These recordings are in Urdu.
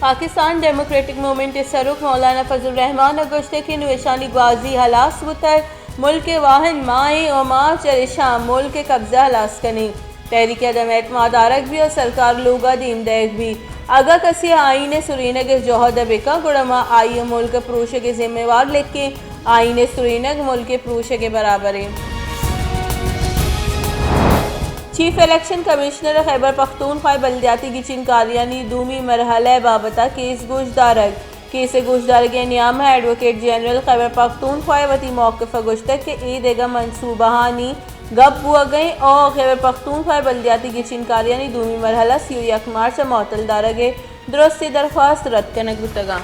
پاکستان ڈیموکریٹک موومنٹ سرخ مولانا فضل الرحمان گشتے کی نوشانی گوازی ہلاس بتر ملک واہن مائیں اور ماں چرشاں ملک قبضہ ہلاس کنی تحریک عدم اعتماد آرک بھی اور سرکار لوگا دیم دیکھ بھی اگا کسی آئین سرینگ جوہد بکا گڑما آئی ملک پروش کے ذمہ وار لکھ کے آئین سرینگ ملک پروش کے برابر ہے۔ Chief election commissioner Khyber Pakhtunkhwa بلدیاتی کی چنکاریانی دومی مرحلہ بابتا case گوشدارک case گوشدارک نیامہ advocate general Khyber Pakhtunkhwa وتی موقف گشتک کے ایدگا منصوبہانی گپ ہوا گئیں اور خیبر پختونخوا بلدیاتی کی چنکاریانی دومی مرحلہ 31 مارچ سے معطل دارگے درستی درخواست رد کنک بتگا۔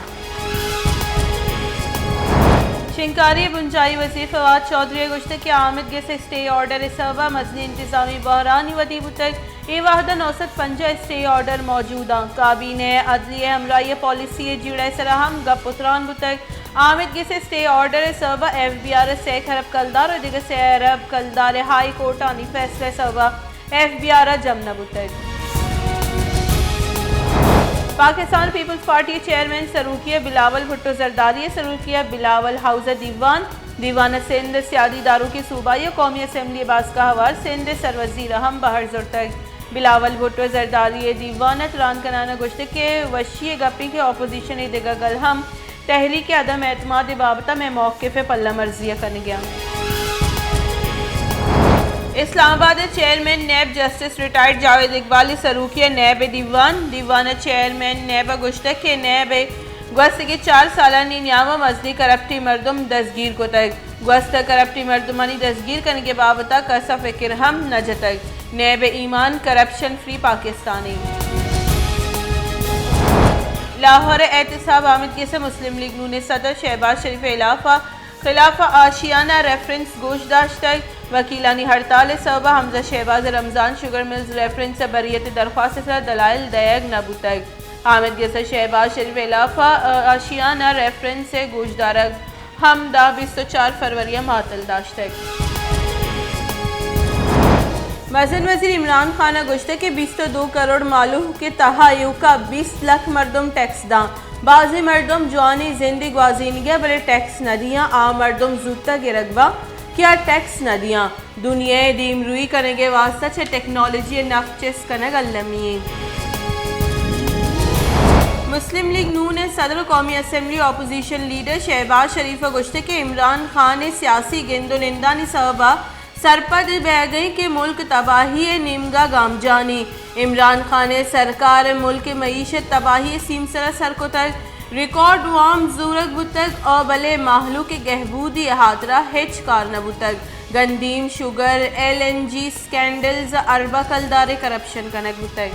شنکاری بنجائی وزیر فواد چودھری گشتے کے آمد کے سے اسٹے آرڈر سبا مزنی انتظامی بحرانی ودی بتک ای وحدہ 950 اسٹے آرڈر موجودہ کابینہ عدلیہ ہمراہی پالیسی جیڑے سرہم گپ اتران بتک آمد کے سے اسٹے آرڈر سبا ایف بی آر سے خرب کلدار اور دیگر سے عرب کلدار ہائی کورٹ آنی فیصلہ سبا ایف بی آر جمنا بتک۔ پاکستان پیپلز پارٹی چیئرمین سروکیہ بلاول بھٹو زرداری سروکیہ بلاول حوزہ دیوان سندھ سیادی داروں کی صوبائی قومی اسمبلی باسکا ہوار سندھ سروزیر اہم بہر زرتک بلاول بھٹو زرداری دیوانت ران کنانا گشتے کے وشی گپی کے اپوزیشن دیگا گلہم تحریک عدم اعتماد بابتا میں موقف پلہ مرضیہ کن گیا۔ Islamabad chairman NAB justice retired Javed اقبالی سروکیہ نیب دیوان چیئرمین نیب گشتک کے نیب گوست کی 4 سالانی نیامہ مزدی کرپٹی مردم دستگیر کو تک گوست کرپٹی مردمانی دستگیر کرنے کے بابتا کسا فکر ہم نہ جتک نیب ایمان کرپشن فری پاکستانی۔ لاہور احتساب آمد کے سے مسلم لیگ نون صدر شہباز شریف خلاف آشیانہ ریفرنس گوشداشت وکیلانی ہڑتال صوبہ حمزہ شہباز رمضان شوگر ملز ریفرنس بریت درخواست سے دلائل دیگ نبوتک آمد کے سے شہباز شریف آشیانہ ریفرنس گوشدارک ہمدہ 24 فروری معطل داشتک۔ وزن وزیر عمران خان گشتے کے 22 کروڑ معلوم کے تحائیو کا 20 لاکھ مردم ٹیکس داں بعضی مردم جوانی زندگی گوازینگیا بلے ٹیکس نہ دیاں عام مردم زودتا گرگبا کیا ٹیکس نہ دیاں دنیا دیم روی کرنے کے واسطہ چھے ٹیکنالوجی نفچس کنگ اللمییں۔ مسلم لیگ نون صدر قومی اسمبلی اپوزیشن لیڈر شہباز شریف گشتے کے عمران خان سیاسی گند و نندانی سببہ سرپد بہ گئی کہ ملک تباہی نیمگا گام جانی عمران خان سرکار ملک معیشت تباہی سیم سر کو تک ریکارڈ وام زورک بتک اور بلے محلو کے گہبودی احاطرہ ہچ کار نہ بتک گندیم شوگر LNG سکینڈلز اربہ کلدار کرپشن کنک بتک۔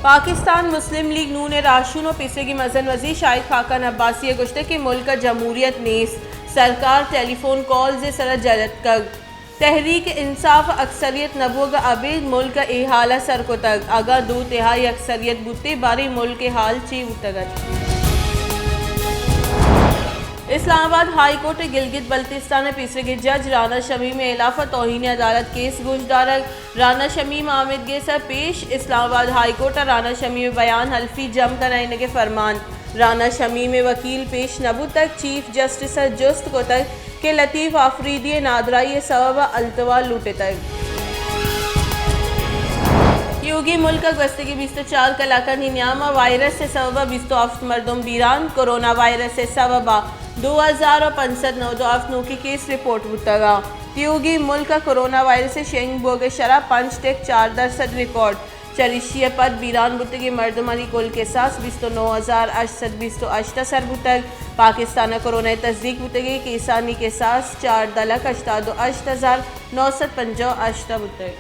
پاکستان مسلم لیگ نون راشون و پیسے کی مزن وزیر شاہد خاقان عباسی گشتے کی ملک جمہوریت نیس سرکار ٹیلی فون کالز سر جلت کگ تحریک انصاف اکثریت نبوگ ابید ملک احالہ سر کو تک اگا 2/3 اکثریت بوتے باری ملک حال چی بتگت۔ اسلام آباد ہائی کورٹ گلگت بلتستان پیسرے کے جج رانا شمیم اعلاف توہین عدالت کیس گوشدارک رانا شمیم آمد گے سر پیش اسلام آباد ہائی کورٹ رانا شمیم بیان حلفی جم کرائنے کے فرمان رانا شمیم وکیل پیش نبو تک چیف جسٹس جست کو تک کہ لطیف آفریدی نادرائی سبب التوا لوٹے تک۔ یوگی ملک گستے کی 24 کلاکہ نیامہ وائرس سے سبب 27 مردم بیران کرونا وائرس سے سبب 2509 کی کیس رپورٹ بتگا یوگی ملک کرونا وائرس سے شینگ بوگ شرح 5.4% ریکارڈ چریشیہ پد بیران بتگی مردمانی کل کے ساس 29,828 سر بتگ پاکستان کرونا تصدیق بتگی کیسانی کے ساس 4,88,958 بتگ۔